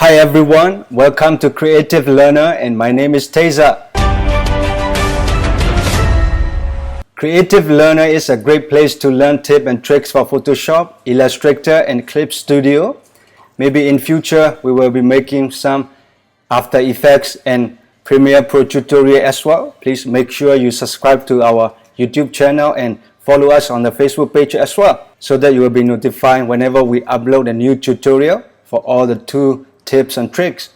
Hi everyone, welcome to Creative Learner and my name is Teza. Creative Learner is a great place to learn tips and tricks for Photoshop, Illustrator and Clip Studio. Maybe in future we will be making some After Effects and Premiere Pro tutorial as well. Please make sure you subscribe to our YouTube channel and follow us on the Facebook page as well, so that you will be notified whenever we upload a new tutorial for all the tips and tricks.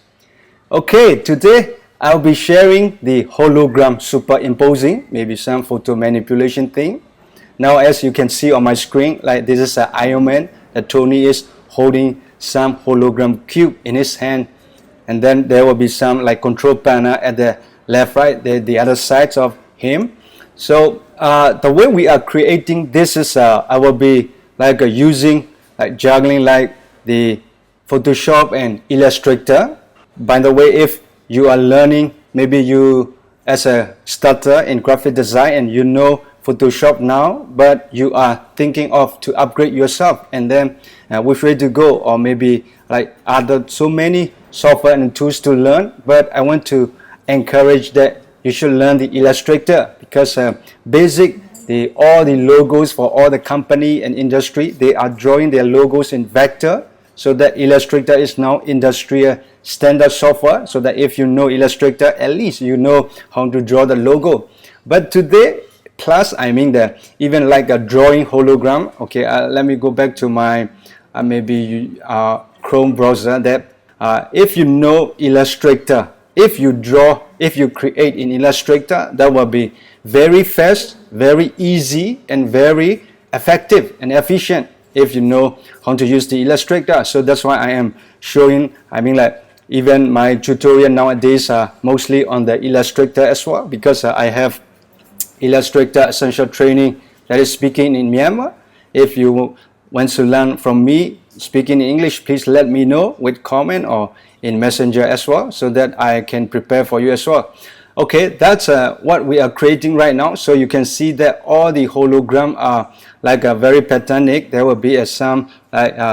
Okay, today I'll be sharing the hologram superimposing, maybe some photo manipulation thing. Now as you can see on my screen, like this is an Iron Man, that Tony is holding some hologram cube in his hand, and then there will be some like control panel at the left, right, the other sides of him. So the way we are creating this is I will be like using juggling like the Photoshop and Illustrator. By the way, if you are learning, maybe you as a starter in graphic design and you know Photoshop now, but you are thinking of to upgrade yourself, and then which way to go, or maybe like other so many software and tools to learn, but I want to encourage that you should learn the Illustrator, because basic all the logos for all the company and industry, they are drawing their logos in vector. So that Illustrator is now industrial standard software, so that if you know Illustrator, at least you know how to draw the logo. But today class, I mean that even like a drawing hologram. Okay, let me go back to my Chrome browser. That if you know Illustrator, if you create in Illustrator, that will be very fast, very easy, and very effective and efficient if you know how to use the Illustrator. So that's why I am showing, even my tutorial nowadays are mostly on the Illustrator as well, because I have Illustrator Essential Training that is speaking in Myanmar. If you want to learn from me speaking in English, please let me know with comment or in Messenger as well, so that I can prepare for you as well. Okay, that's what we are creating right now. So you can see that all the hologram are like a very patterned. There will be some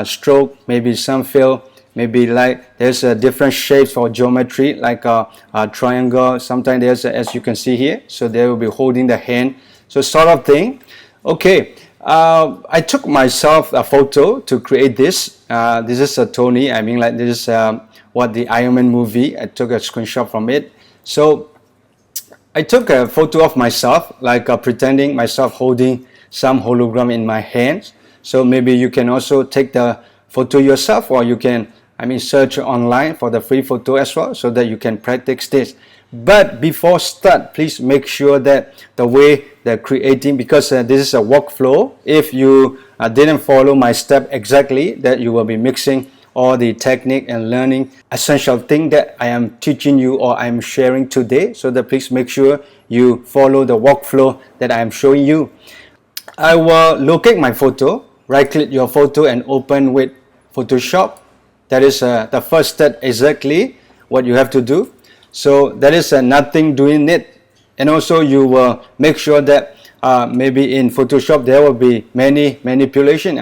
stroke, maybe some fill, maybe like there's different shapes for geometry, like a triangle. Sometimes there's as you can see here, so they will be holding the hand, so sort of thing. Okay, I took myself a photo to create this. This is a Tony. This is what the Iron Man movie. I took a screenshot from it. So I took a photo of myself, like pretending myself holding some hologram in my hands. So maybe you can also take the photo yourself, or you can search online for the free photo as well, so that you can practice this. But before start, please make sure that the way they're creating, because this is a workflow. If you didn't follow my step exactly, that you will be mixing all the technique and learning essential thing that I am teaching you or I am sharing today. So that please make sure you follow the workflow that I am showing you. I will locate my photo, right click your photo and open with Photoshop. That is the first step, exactly what you have to do. So that is nothing doing it. And also you will make sure that maybe in Photoshop there will be many manipulation.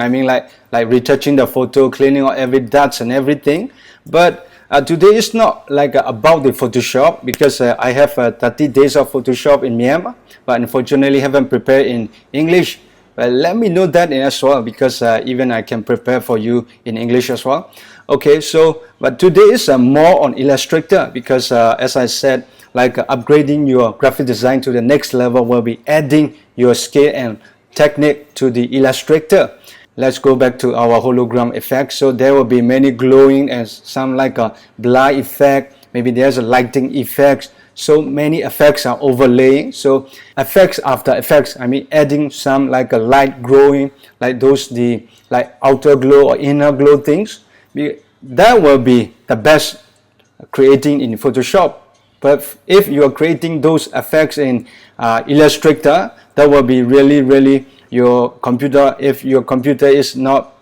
Like retouching the photo, cleaning out every dots and everything. But today is not like about the Photoshop, because I have 30 days of Photoshop in Myanmar, but unfortunately haven't prepared in English. But let me know that as well, because even I can prepare for you in English as well. Okay, so but today is more on Illustrator, because as I said, like upgrading your graphic design to the next level will be adding your skill and technique to the Illustrator. Let's go back to our hologram effect. So there will be many glowing and some like a blur effect. Maybe there's a lighting effect. So many effects are overlaying. So effects after effects, adding some like a light glowing, like those the like outer glow or inner glow things. That will be the best creating in Photoshop. But if you are creating those effects in Illustrator, that will be really your computer. If your computer is not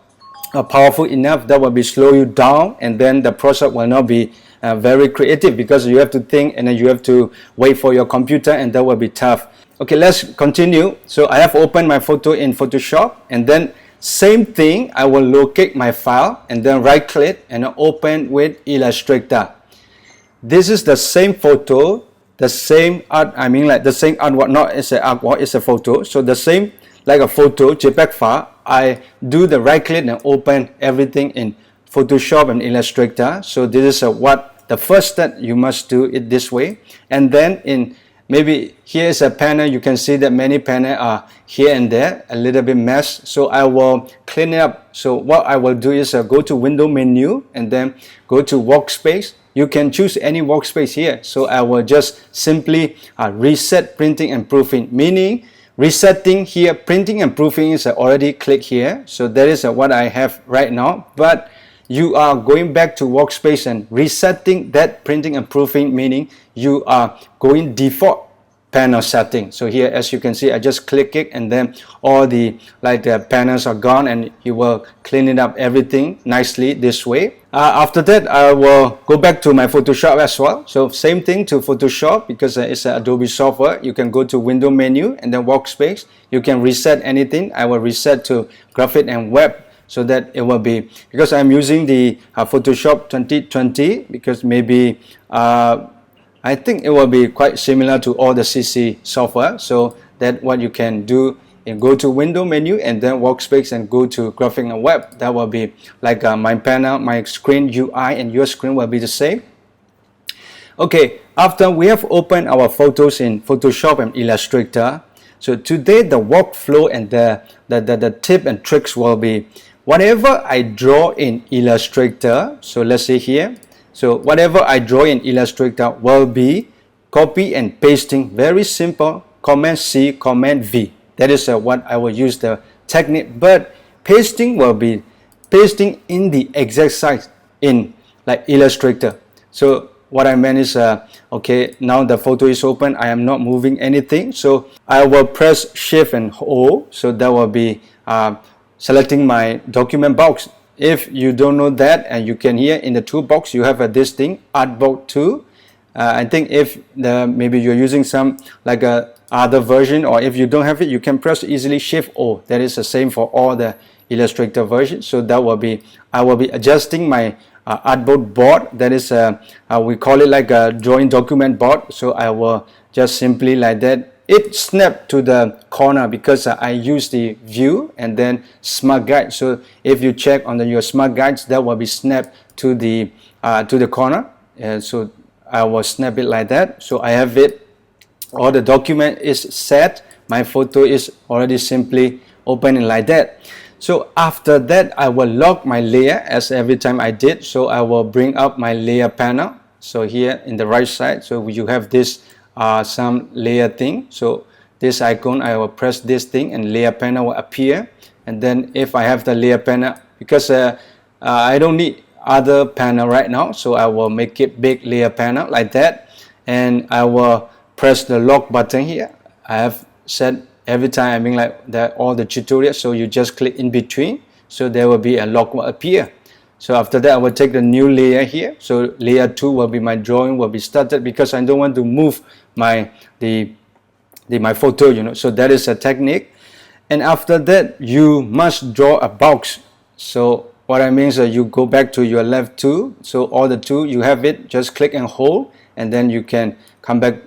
powerful enough, that will be slow you down, and then the process will not be very creative, because you have to think and then you have to wait for your computer, and that will be tough. Okay, let's continue. So I have opened my photo in Photoshop, and then Same thing, I will locate my file and then right click and open with Illustrator. This is the same photo, the same art, like the same artwork, not it's an artwork, it's a photo. So the same, like a photo, JPEG file, I do the right click and open everything in Photoshop and Illustrator. So this is what the first step you must do it this way. And then in maybe here is a panel, you can see that many panels are here and there, a little bit mess. So I will clean it up. So what I will do is go to window menu and then go to workspace. You can choose any workspace here. So I will just simply reset printing and proofing, meaning resetting here, printing and proofing is already clicked here. So that is what I have right now. But you are going back to workspace and resetting that printing and proofing, meaning you are going default panel setting. So here, as you can see, I just click it and then all the panels are gone and you will clean it up everything nicely this way. After that, I will go back to my Photoshop as well. So same thing to Photoshop, because it's an Adobe software. You can go to window menu and then workspace. You can reset anything. I will reset to graphic and web, so that it will be, because I'm using the Photoshop 2020, because maybe I think it will be quite similar to all the CC software. So that what you can do, and go to window menu and then workspace and go to graphic and web. That will be like my panel, my screen UI, and your screen will be the same. Okay, after we have opened our photos in Photoshop and Illustrator, so today the workflow and the tip and tricks will be, whatever I draw in Illustrator, so let's say here, so whatever I draw in Illustrator will be copy and pasting, very simple, Command C, Command V. That is what I will use the technique, but pasting will be pasting in the exact size in like Illustrator. So what I meant is, okay, now the photo is open, I am not moving anything, so I will press Shift and O, so that will be selecting my document box. If you don't know that, and you can here in the toolbox, you have this thing, Artbox 2. I think if maybe you're using some like a other version, or if you don't have it, you can press easily Shift O. That is the same for all the Illustrator versions. So that will be, I will be adjusting my artboard board. That is we call it like a drawing document board. So I will just simply like that. It snapped to the corner because I use the view and then smart guide. So if you check on your smart guides, that will be snapped to the corner. So I will snap it like that. So I have it. All the document is set. My photo is already simply opening like that. So after that, I will lock my layer as every time I did. So I will bring up my layer panel. So here in the right side, so you have this some layer thing. So this icon, I will press this thing and layer panel will appear. And then if I have the layer panel, because I don't need other panel right now, so I will make it big layer panel like that. And I will press the lock button here. I have said every time, I mean like that all the tutorials, so you just click in between, so there will be a lock will appear. So after that, I will take the new layer here. So layer 2 will be my drawing will be started, because I don't want to move my my photo, you know. So that is a technique. And after that, you must draw a box. So what I mean is you go back to your left tool. So all the tool you have it, just click and hold, and then you can come back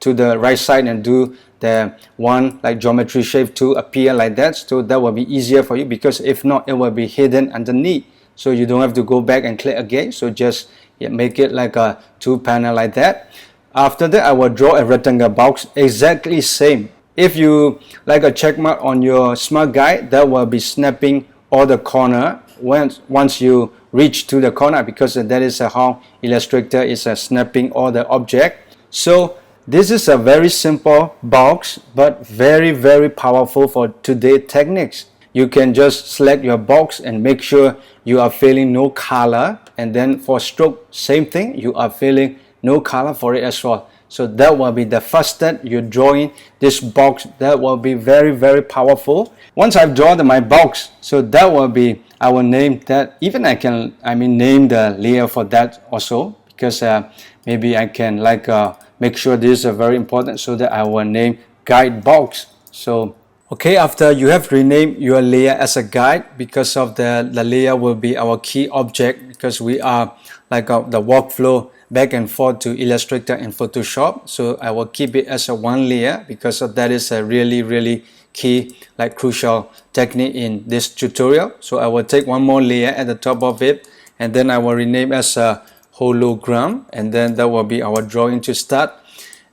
to the right side and do the one like geometry shape tool appear like that. So that will be easier for you, because if not, it will be hidden underneath. So you don't have to go back and click again. So just make it like a two panel like that. After that, I will draw a rectangle box, exactly same. If you like a check mark on your smart guide, that will be snapping all the corner once you reach to the corner, because that is how Illustrator is snapping all the object. So this is a very simple box, but very, very powerful for today's techniques. You can just select your box and make sure you are filling no color. And then for stroke, same thing, you are filling no color for it as well. So that will be the first step. You're drawing this box. That will be very, very powerful. Once I've drawn my box, so that will be, I will name that. Even I can, name the layer for that also, because maybe I can like make sure this is very important, so that I will name guide box. So Okay, after you have renamed your layer as a guide, because of the layer will be our key object, because we are like the workflow back and forth to Illustrator and Photoshop. So I will keep it as a one layer because of that is a really key, like crucial technique in this tutorial. So I will take one more layer at the top of it, and then I will rename as a hologram, and then that will be our drawing to start.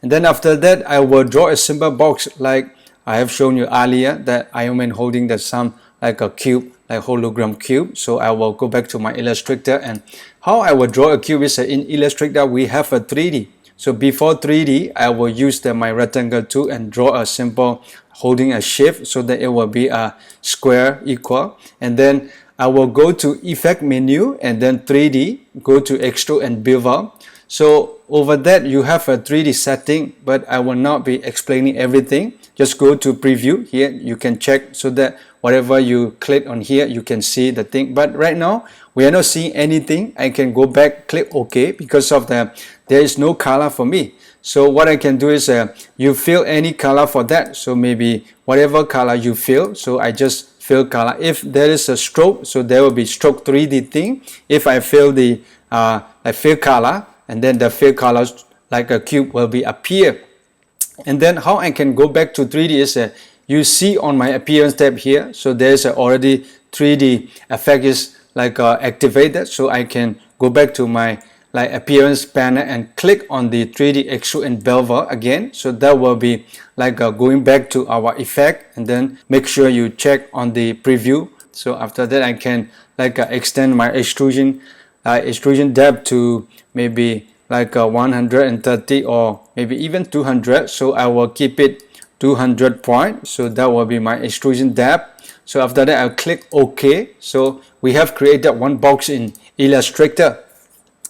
And then after that, I will draw a simple box like I have shown you earlier, that Iron Man holding the some like a cube, like hologram cube. So I will go back to my Illustrator, and how I will draw a cube is in Illustrator we have a 3D. So before 3D, I will use my rectangle tool and draw a simple holding a shape so that it will be a square equal. And then I will go to Effect menu and then 3D, go to Extrude and Bevel. So over that you have a 3D setting, but I will not be explaining everything. Just go to preview here, you can check so that whatever you click on here you can see the thing. But right now we are not seeing anything. I can go back, click OK, because of there is no color for me. So what I can do is you fill any color for that, so maybe whatever color you fill, so I just fill color. If there is a stroke, so there will be stroke 3D thing. If I fill the fill color, and then the fill colors like a cube will be appear. And then how I can go back to 3D is you see on my appearance tab here, so there's already 3D effect is like activated, so I can go back to my like appearance panel and click on the 3D extrude and bevel again. So that will be like going back to our effect, and then make sure you check on the preview. So after that I can like extend my extrusion depth to maybe like 130 or maybe even 200. So I will keep it 200 point. So that will be my extrusion depth. So after that I'll click OK. So we have created one box in Illustrator,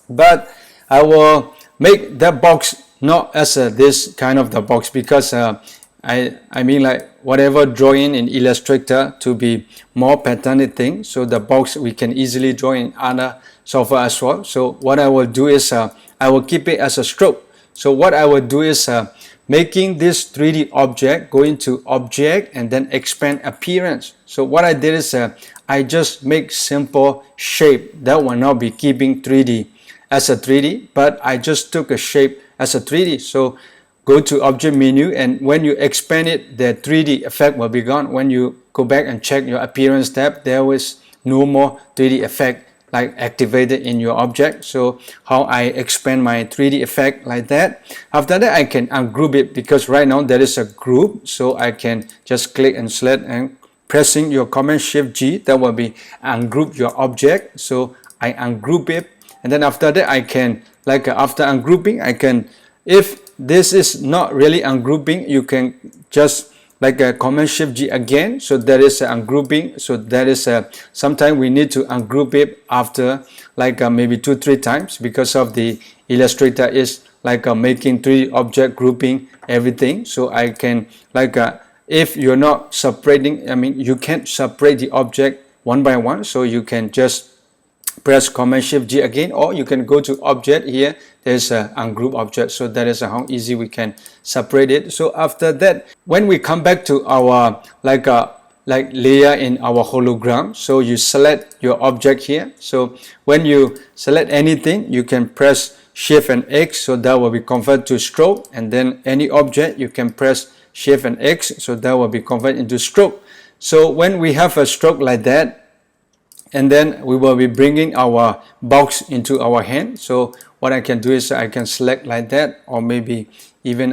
but I will make that box not as this kind of the box, because I mean like whatever drawing in Illustrator to be more patterned thing. So the box we can easily draw in other software as well. So what I will do is I will keep it as a stroke. So what I will do is making this 3D object, go into object and then expand appearance. So what I did is I just make simple shape that will not be keeping 3D as a 3D, but I just took a shape as a 3D. So go to object menu, and when you expand it, the 3D effect will be gone. When you go back and check your appearance tab, there is no more 3D effect like activated in your object. So how I expand my 3D effect like that. After that I can ungroup it, because right now there is a group, so I can just click and select and pressing your Command Shift G, that will be ungroup your object. So I ungroup it, and then after that I can like after ungrouping I can, if this is not really ungrouping, you can just like a Command Shift G again. So there is a ungrouping. So that is sometimes we need to ungroup it after like maybe 2-3 times, because of the Illustrator is like making 3D object grouping everything. So I can like if you're not separating, I mean you can't separate the object one by one, so you can just press Command Shift G again, or you can go to object here, there's a ungroup object. So that is how easy we can separate it. So after that, when we come back to our like layer in our hologram, so you select your object here. So when you select anything, you can press Shift and X, so that will be converted to stroke. And then any object you can press Shift and X, so that will be converted into stroke. So when we have a stroke like that, and then we will be bringing our box into our hand. So what I can do is I can select like that, or maybe even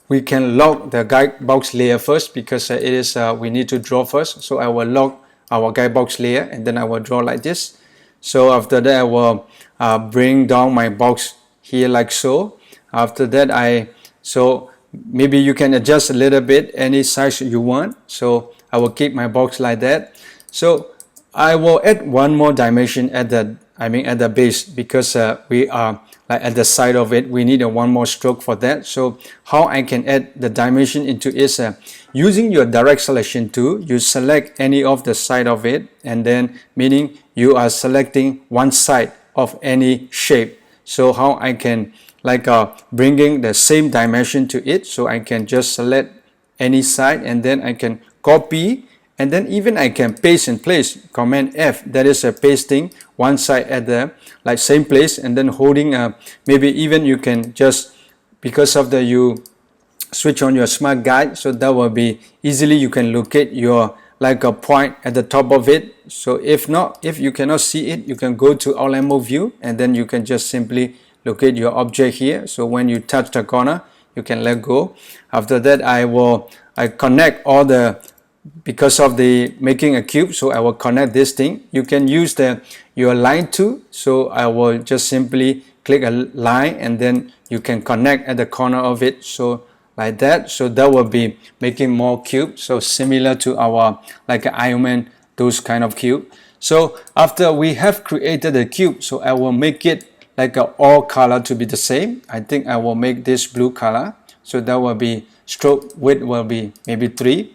we can lock the guide box layer first, because it is we need to draw first. So I will lock our guide box layer, and then I will draw like this. So after that I will bring down my box here like so. After that so maybe you can adjust a little bit any size you want. So I will keep my box like that. So I will add one more dimension at the base, because we are like at the side of it, we need one more stroke for that. So how I can add the dimension into is using your direct selection tool. You select any of the side of it, and then meaning you are selecting one side of any shape. So how I can like bringing the same dimension to it, so I can just select any side, and then I can copy, and then even I can paste in place. Command F, that is a pasting one side at the like same place, and then holding maybe even you can just, because of the you switch on your smart guide, so that will be easily you can locate your like a point at the top of it. So if not, if you cannot see it, you can go to outline mode view, and then you can just simply locate your object here. So when you touch the corner, you can let go. After that, I connect all the, because of the making a cube, so I will connect this thing. You can use your line tool, so I will just simply click a line, and then you can connect at the corner of it, so like that. So that will be making more cube, so similar to our like Iron Man, those kind of cube. So after we have created the cube, so I will make it like all color to be the same. I think I will make this blue color, so that will be stroke width will be maybe 3.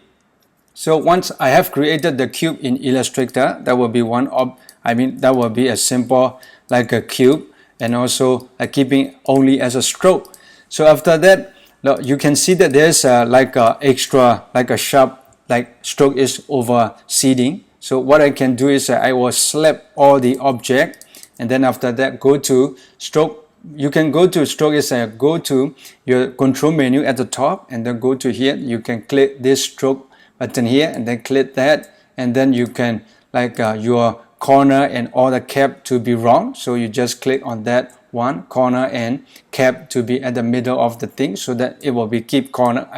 So once I have created the cube in Illustrator, that will be that will be a simple like a cube, and also keeping only as a stroke. So after that, you can see that there's like a extra, like a sharp like stroke is over seeding. So what I can do is I will select all the object, and then after that go to stroke. You can go to stroke is go to your control menu at the top, and then go to here. You can click this stroke button here, and then click that, and then you can like your corner and all the cap to be wrong, so you just click on that one corner and cap to be at the middle of the thing, so that it will be keep corner,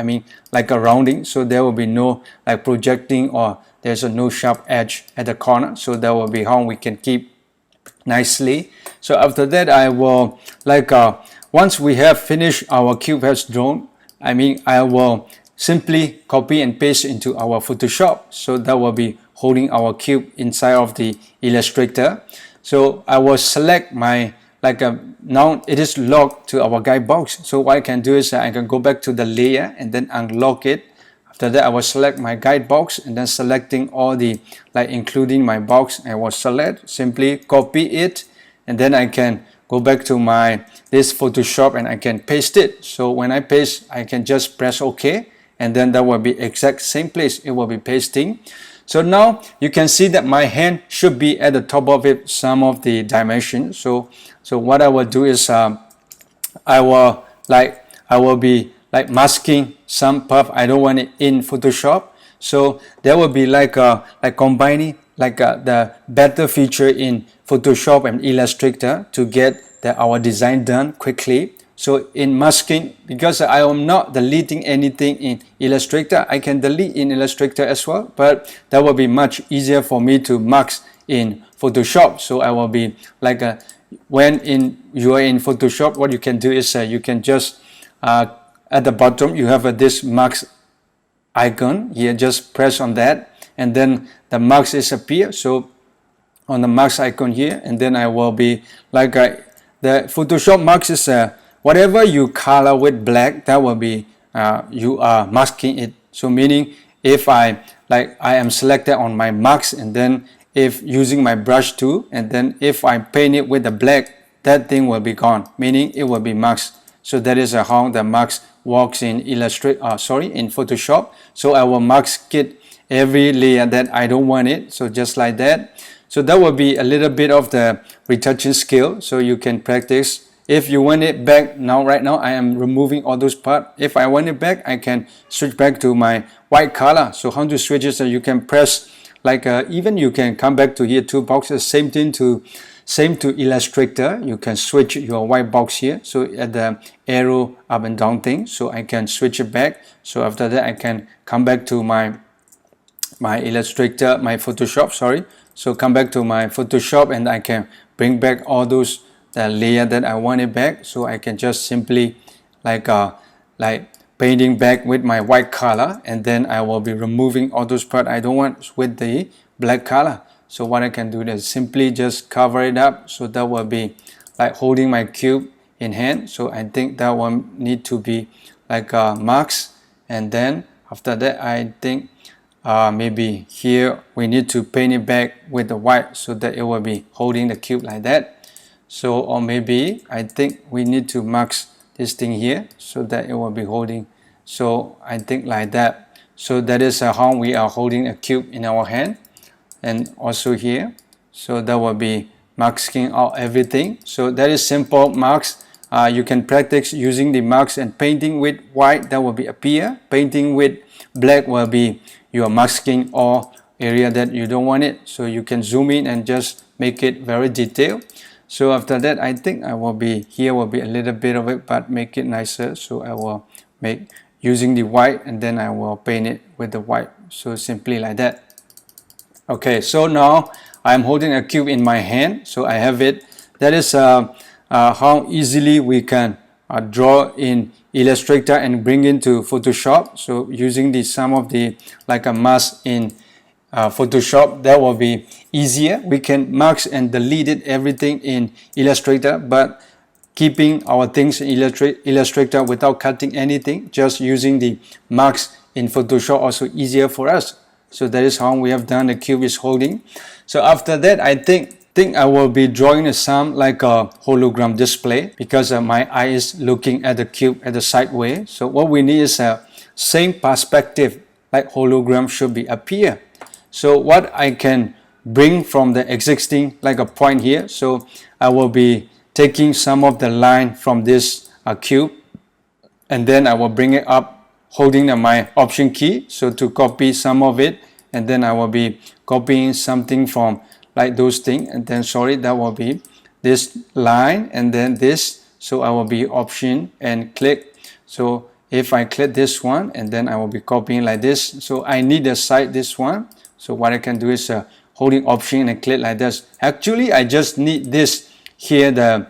like a rounding, so there will be no like projecting, or there's no sharp edge at the corner. So that will be how we can keep nicely. So after that, I will like once we have finished our cube has drawn, I will simply copy and paste into our Photoshop, so that will be holding our cube inside of the Illustrator. So I will select my now it is locked to our guide box. So what I can do is I can go back to the layer and then unlock it. After that, I will select my guide box, and then selecting all the including my box, I will select, simply copy it, and then I can go back to this Photoshop, and I can paste it. So when I paste, I can just press OK, and then that will be exact same place it will be pasting. So now you can see that my hand should be at the top of it, some of the dimension. So what I will do is I will be masking some part. I don't want it in Photoshop, so there will be combining the better feature in Photoshop and Illustrator to get our design done quickly. So in masking, because I am not deleting anything in Illustrator, I can delete in Illustrator as well, but that will be much easier for me to mask in Photoshop. So I will be when you are in Photoshop, what you can do is you can just at the bottom you have this mask icon here, just press on that, and then the mask is appear. So on the mask icon here, and then I will be the Photoshop mask is whatever you color with black, that will be you are masking it. So meaning if I am selected on my mask, and then if using my brush tool, and then if I paint it with the black, that thing will be gone, meaning it will be masked. So that is how the mask works in in Photoshop. So I will mask it every layer that I don't want it, so just like that. So that will be a little bit of the retouching skill, so you can practice. If you want it back, right now I am removing all those parts. If I want it back, I can switch back to my white color. So how to switch it? So you can press even you can come back to here, two boxes, same to Illustrator. You can switch your white box here, so at the arrow up and down thing, so I can switch it back. So after that, I can come back to my Illustrator, my Photoshop, sorry. So come back to my Photoshop, and I can bring back all those layer that I want it back. So I can just simply painting back with my white color, and then I will be removing all those parts I don't want with the black color. So what I can do is simply just cover it up, so that will be holding my cube in hand. So I think that one need to be marks, and then after that I think maybe here we need to paint it back with the white, so that it will be holding the cube like that. So, or maybe I think we need to mask this thing here, so that it will be holding. So I think like that. So that is how we are holding a cube in our hand, and also here. So that will be masking out everything. So that is simple marks. You can practice using the marks, and painting with white, that will be appear. Painting with black will be you are masking all area that you don't want it. So you can zoom in and just make it very detailed. So after that, I think I will be here will be a little bit of it, but make it nicer. So I will make using the white, and then I will paint it with the white. So simply like that. Okay, so now I'm holding a cube in my hand, so I have it. That is how easily we can draw in Illustrator and bring into Photoshop. So using some of the like a mask in Photoshop, that will be easier. We can mask and delete it everything in Illustrator, but keeping our things in Illustrator without cutting anything, just using the marks in Photoshop also easier for us. So that is how we have done. The cube is holding. So after that, I think I will be drawing some like a hologram display, because my eye is looking at the cube at the sideways. So what we need is a same perspective, like hologram should be appear. So what I can bring from the existing like a point here. So I will be taking some of the line from this cube, and then I will bring it up holding my option key, so to copy some of it, and then I will be copying something from like those things, and then sorry, that will be this line, and then this. So I will be option and click. So if I click this one, and then I will be copying like this. So I need the side this one. So what I can do is holding option and click like this. Actually, I just need this here, the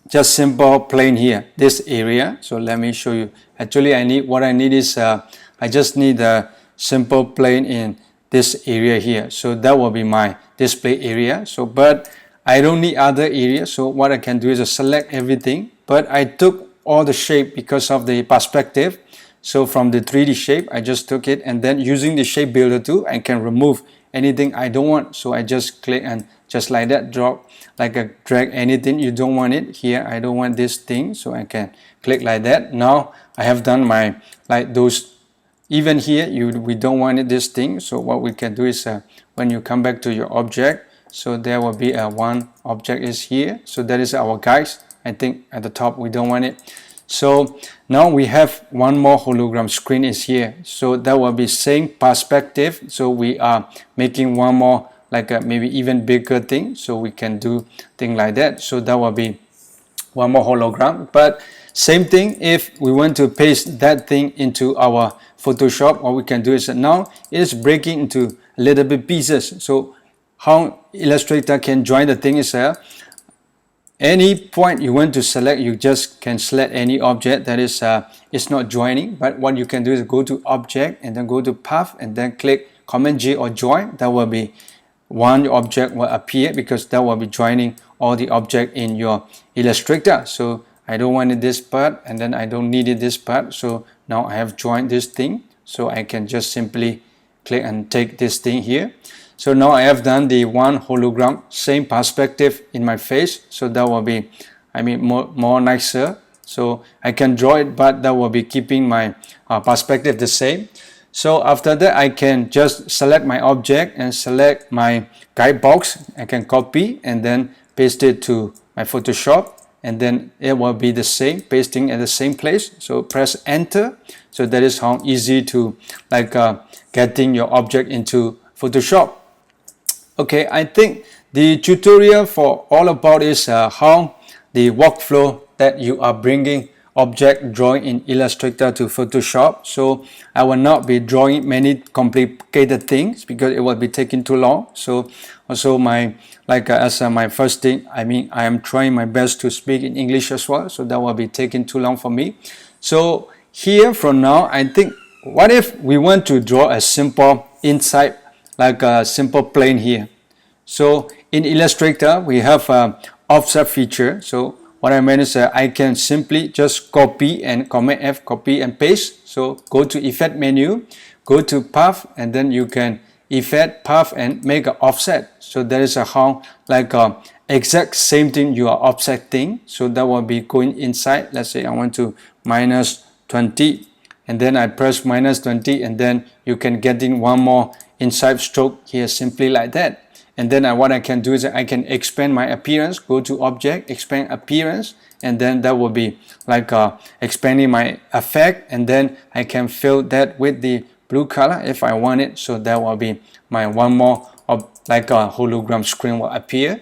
just simple plane here, this area. So let me show you. Actually, what I need is I just need a simple plane in this area here. So that will be my display area. So but I don't need other areas. So what I can do is select everything, but I took all the shape because of the perspective. So from the 3D shape, I just took it, and then using the shape builder tool, I can remove anything I don't want. So I just click and just like that, drop like a drag anything you don't want it here. I don't want this thing, so I can click like that. Now I have done my like those. Even here we don't want it this thing. So what we can do is when you come back to your object, so there will be one object is here. So that is our guys. I think at the top we don't want it. So now we have one more hologram screen is here. So that will be same perspective. So we are making one more like a maybe even bigger thing. So we can do thing like that. So that will be one more hologram. But same thing, if we want to paste that thing into our Photoshop, what we can do is now it is breaking into a little bit pieces. So how Illustrator can join the thing is any point you want to select, you just can select any object that is it's not joining. But what you can do is go to object and then go to path and then click Command J or join. That will be one object will appear, because that will be joining all the object in your Illustrator. So I don't want this part, and then I don't need this part. So now I have joined this thing. So I can just simply click and take this thing here. So now I have done the one hologram, same perspective in my face. So that will be, I mean, more nicer. So I can draw it, but that will be keeping my perspective the same. So after that, I can just select my object and select my guide box. I can copy and then paste it to my Photoshop, and then it will be the same, pasting at the same place. So press enter. So that is how easy to like getting your object into Photoshop. Okay, I think the tutorial for all about is how the workflow that you are bringing object drawing in Illustrator to Photoshop. So I will not be drawing many complicated things because it will be taking too long. So also my as my first thing, I mean, I am trying my best to speak in English as well, so that will be taking too long for me. So here from now, I think, what if we want to draw a simple inside, like a simple plane here? So in Illustrator, we have offset feature. So what I meant is I can simply just copy and Command F, copy and paste. So go to Effect menu, go to Path, and then you can Effect, Path, and make an offset. So that is how like exact same thing you are offsetting. So that will be going inside. Let's say I want to -20, and then I press -20, and then you can get in one more inside stroke here, simply like that. And then what I can do is I can expand my appearance, go to object, expand appearance, and then that will be like expanding my effect, and then I can fill that with the blue color if I want it. So that will be my one more like a hologram screen will appear.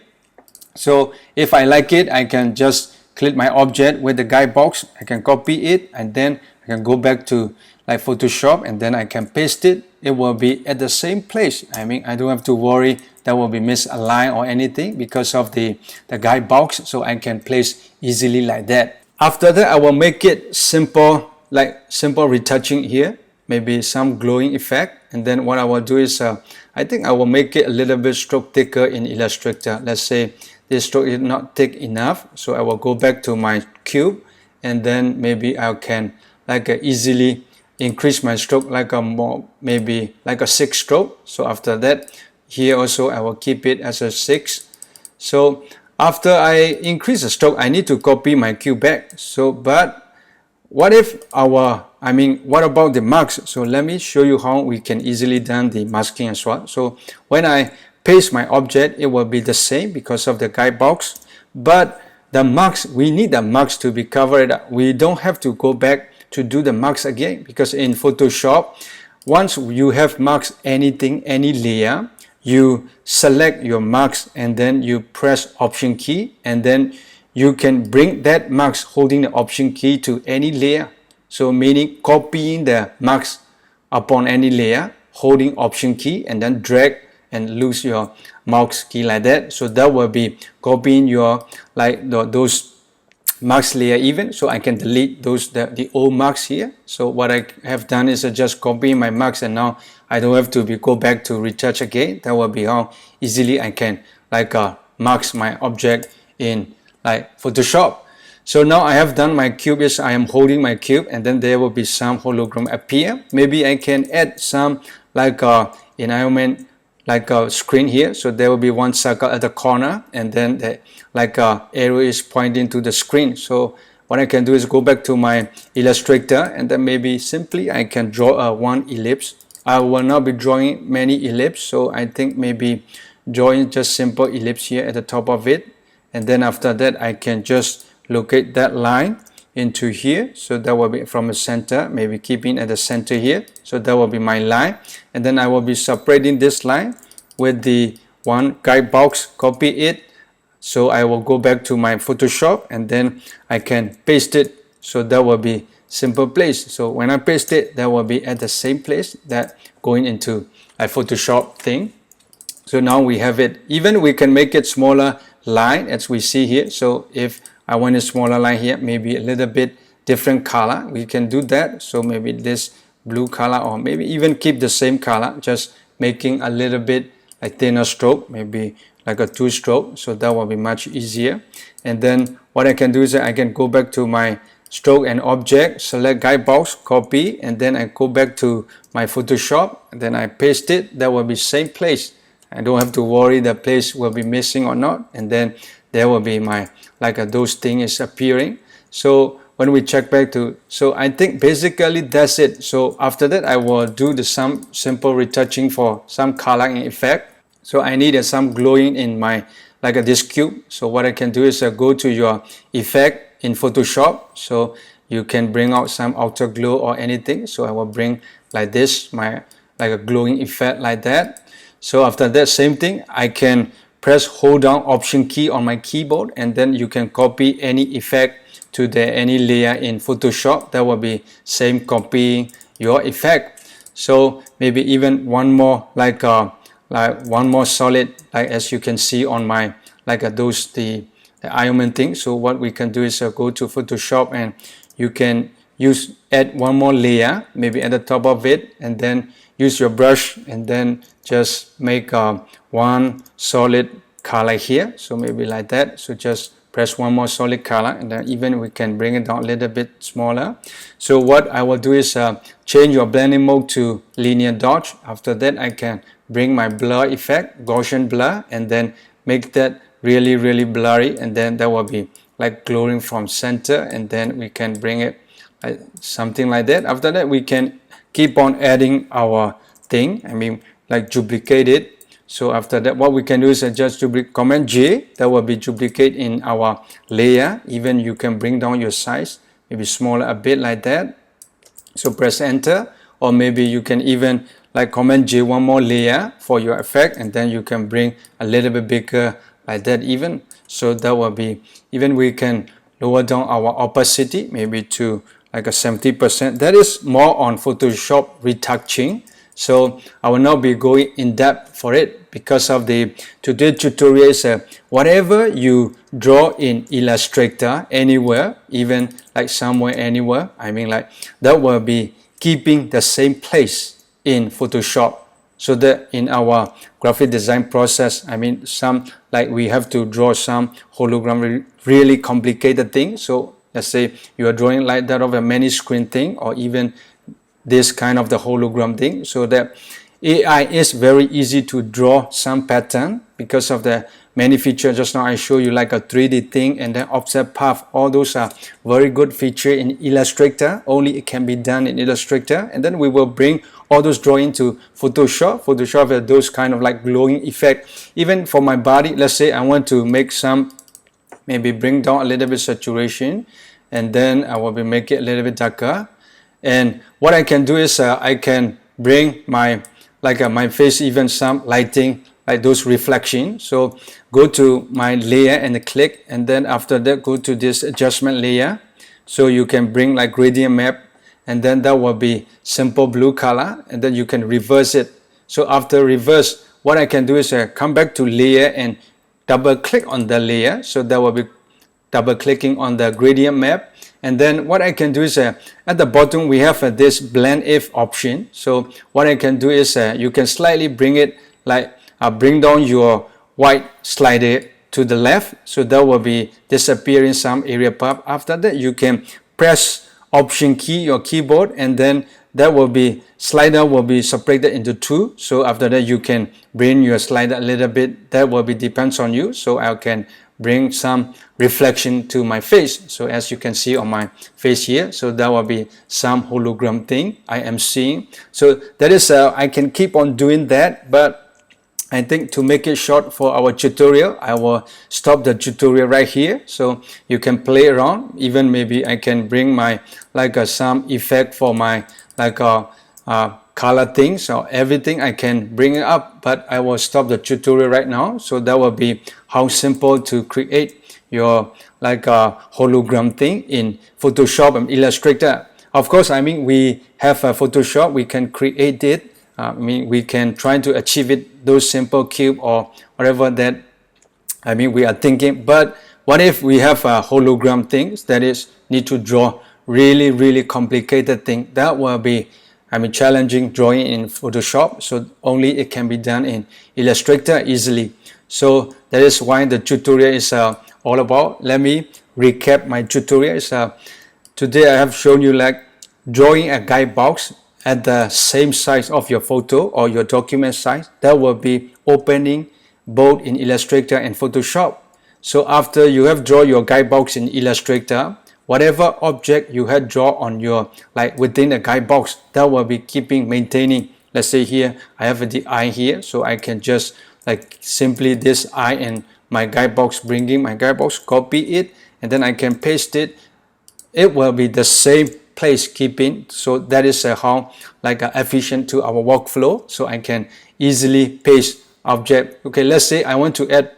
So if I like it, I can just click my object with the guide box, I can copy it, and then I can go back to like Photoshop, and then I can paste it. It will be at the same place. I mean, I don't have to worry that will be misaligned or anything because of the guide box, so I can place easily like that. After that, I will make it simple, like simple retouching here, maybe some glowing effect. And then what I will do is I think I will make it a little bit stroke thicker in Illustrator. Let's say this stroke is not thick enough, so I will go back to my cube, and then maybe I can like easily increase my stroke like a more, maybe like a 6 stroke. So after that, here also I will keep it as a 6. So after I increase the stroke, I need to copy my cube back. So but what if what about the marks? So let me show you how we can easily done the masking as well. So when I paste my object, it will be the same because of the guide box, but the marks, we need the marks to be covered up. We don't have to go back to do the marks again, because in Photoshop, once you have marks anything, any layer, you select your marks and then you press Option key, and then you can bring that marks holding the Option key to any layer. So meaning copying the marks upon any layer, holding Option key, and then drag and loose your mouse key like that. So that will be copying your like those marks layer even. So I can delete those the old marks here. So what I have done is just copy my marks, and now I don't have to go back to retouch again. That will be how easily I can like marks my object in like Photoshop. So now I have done my cube. Is I am holding my cube, and then there will be some hologram appear. Maybe I can add some like environment like a screen here. So there will be one circle at the corner, and then the like arrow is pointing to the screen. So what I can do is go back to my Illustrator, and then maybe simply I can draw one ellipse. I will not be drawing many ellipse, so I think maybe drawing just simple ellipse here at the top of it, and then after that I can just locate that line into here. So that will be from the center, maybe keeping at the center here. So that will be my line, and then I will be separating this line with the one guide box, copy it. So I will go back to my Photoshop, and then I can paste it. So that will be simple place. So when I paste it, that will be at the same place that going into a Photoshop thing. So now we have it. Even we can make it smaller line as we see here. So if I want a smaller line here, maybe a little bit different color, we can do that. So maybe this blue color, or maybe even keep the same color, just making a little bit a thinner stroke, maybe like a 2 stroke. So that will be much easier. And then what I can do is I can go back to my stroke and object, select guide box, copy, and then I go back to my Photoshop, and then I paste it. That will be same place. I don't have to worry the place will be missing or not. And then there will be my like those things is appearing. So when we check back to, so I think basically that's it. So after that I will do some simple retouching for some coloring effect. So I needed some glowing in my like this cube. So what I can do is go to your effect in Photoshop. So you can bring out some outer glow or anything. So I will bring like this, my like a glowing effect like that. So after that, same thing, I can hold down Option key on my keyboard, and then you can copy any effect to any layer in Photoshop. That will be same copying your effect. So maybe even one more like one more solid, like as you can see on my like those the Iron thing. So what we can do is go to Photoshop, and you can add one more layer maybe at the top of it, and then use your brush and then just make one solid color here. So maybe like that. So just press one more solid color, and then even we can bring it down a little bit smaller. So what I will do is change your blending mode to linear dodge. After that I can bring my blur effect, Gaussian blur, and then make that really blurry, and then that will be like glowing from center, and then we can bring it something like that. After that, we can keep on adding our thing, like duplicate it. So after that, what we can do is just Command J, that will be duplicate in our layer. Even you can bring down your size, maybe smaller a bit like that. So press enter, or maybe you can even like Command J one more layer for your effect, and then you can bring a little bit bigger like that even. So that will be, even we can lower down our opacity maybe to like a 70%. That is more on Photoshop retouching. So I will not be going in depth for it because of the today's tutorial is whatever you draw in Illustrator anywhere, even like somewhere anywhere, like that will be keeping the same place in Photoshop. So that in our graphic design process, some like we have to draw some hologram really complicated thing. So let's say you are drawing like that of a many screen thing, or even this kind of the hologram thing, so that AI is very easy to draw some pattern because of the many features. Just now I show you like a 3D thing, and then offset path. All those are very good feature in Illustrator. Only it can be done in Illustrator, and then we will bring all those drawing to Photoshop. Photoshop has those kind of like glowing effect. Even for my body, let's say I want to make some, maybe bring down a little bit saturation, and then I will be make it a little bit darker. And what I can do is I can bring my my face, even some lighting, like those reflection. So go to my layer and click, and then after that go to this adjustment layer. So you can bring like gradient map, and then that will be simple blue color, and then you can reverse it. So after reverse, what I can do is come back to layer and double click on the layer. So that will be double clicking on the gradient map. And then what I can do is at the bottom we have this blend if option. So what I can do is you can slightly bring it like bring down your white slider to the left, so that will be disappearing some area part. After that you can press option key, your keyboard, and then that will be slider will be separated into two. So after that you can bring your slider a little bit. That will be depends on you. So I can bring some reflection to my face. So as you can see on my face here, so that will be some hologram thing I am seeing. So that is I can keep on doing that, but I think to make it short for our tutorial, I will stop the tutorial right here. So you can play around. Even maybe I can bring my some effect for my color things or everything. I can bring it up, but I will stop the tutorial right now. So that will be how simple to create your hologram thing in Photoshop and Illustrator. Of course, we have a Photoshop, we can create it. We can try to achieve it, those simple cube or whatever that we are thinking. But what if we have a hologram things that is need to draw really complicated thing? That will be challenging drawing in Photoshop. So only it can be done in Illustrator easily. So that is why the tutorial is all about. Let me recap my tutorial. Today I have shown you drawing a guide box at the same size of your photo or your document size. That will be opening both in Illustrator and Photoshop. So after you have drawn your guide box in Illustrator, whatever object you had draw on your within the guide box, that will be maintaining. Let's say here I have the eye here, so I can just simply this eye and my guide box, bringing my guide box, copy it, and then I can paste it. It will be the same place keeping. So that is how efficient to our workflow. So I can easily paste object. Okay, let's say I want to add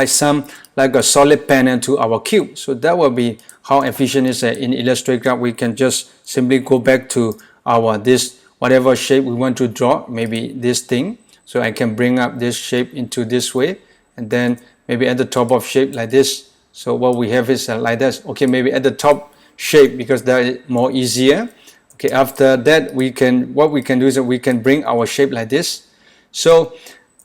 some a solid panel to our cube. So that will be how efficient is in Illustrator. We can just simply go back to our this whatever shape we want to draw, maybe this thing. So I can bring up this shape into this way, and then maybe at the top of shape like this. So what we have is like this. Okay, maybe at the top shape, because that is more easier. Okay, after that what we can do is we can bring our shape like this. So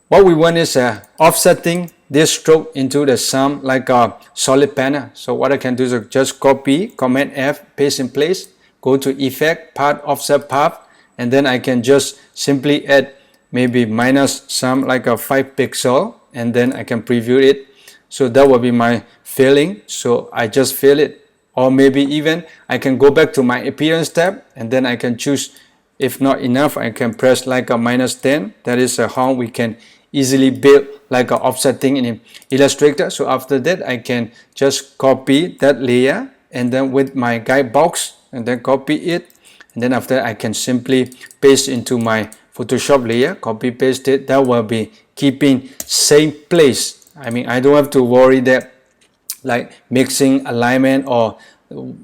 what we want is offsetting this stroke into the some a solid panel. So what I can do is just copy, Command F, paste in place, go to Effect, Path, Offset Path, and then I can just simply add maybe minus some a 5 pixel, and then I can preview it. So that will be my filling. So I just fill it or maybe even I can go back to my appearance tab, and then I can choose. If not enough, I can press like a -10. That is how we can easily build like a offsetting in Illustrator. So after that, I can just copy that layer, and then with my guide box, and then copy it, and then after I can simply paste into my Photoshop layer, copy paste it. That will be keeping same place. I mean, I don't have to worry that like mixing alignment, or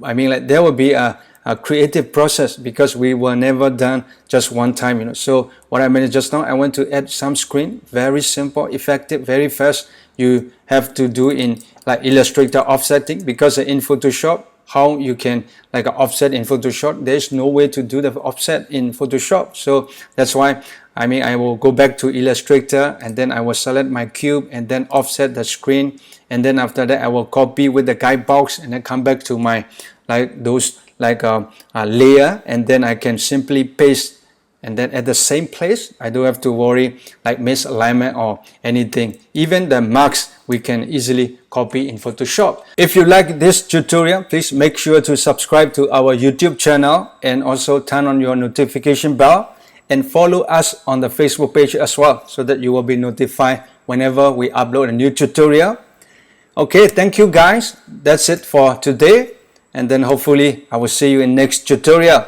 I mean like there will be a creative process, because we were never done just one time, you know. So what I meant just now, I want to add some screen, very simple, effective, very fast. You have to do in like Illustrator offsetting, because in Photoshop, how you can like offset in Photoshop, there's no way to do the offset in Photoshop. So that's why I mean I will go back to Illustrator, and then I will select my cube and then offset the screen, and then after that I will copy with the guide box, and then come back to my like those like a layer, and then I can simply paste, and then at the same place I don't have to worry like misalignment or anything. Even the marks we can easily copy in Photoshop. If you like this tutorial, please make sure to subscribe to our YouTube channel, and also turn on your notification bell, and follow us on the Facebook page as well, so that you will be notified whenever we upload a new tutorial. Okay, thank you guys. That's it for today, and then hopefully I will see you in next tutorial.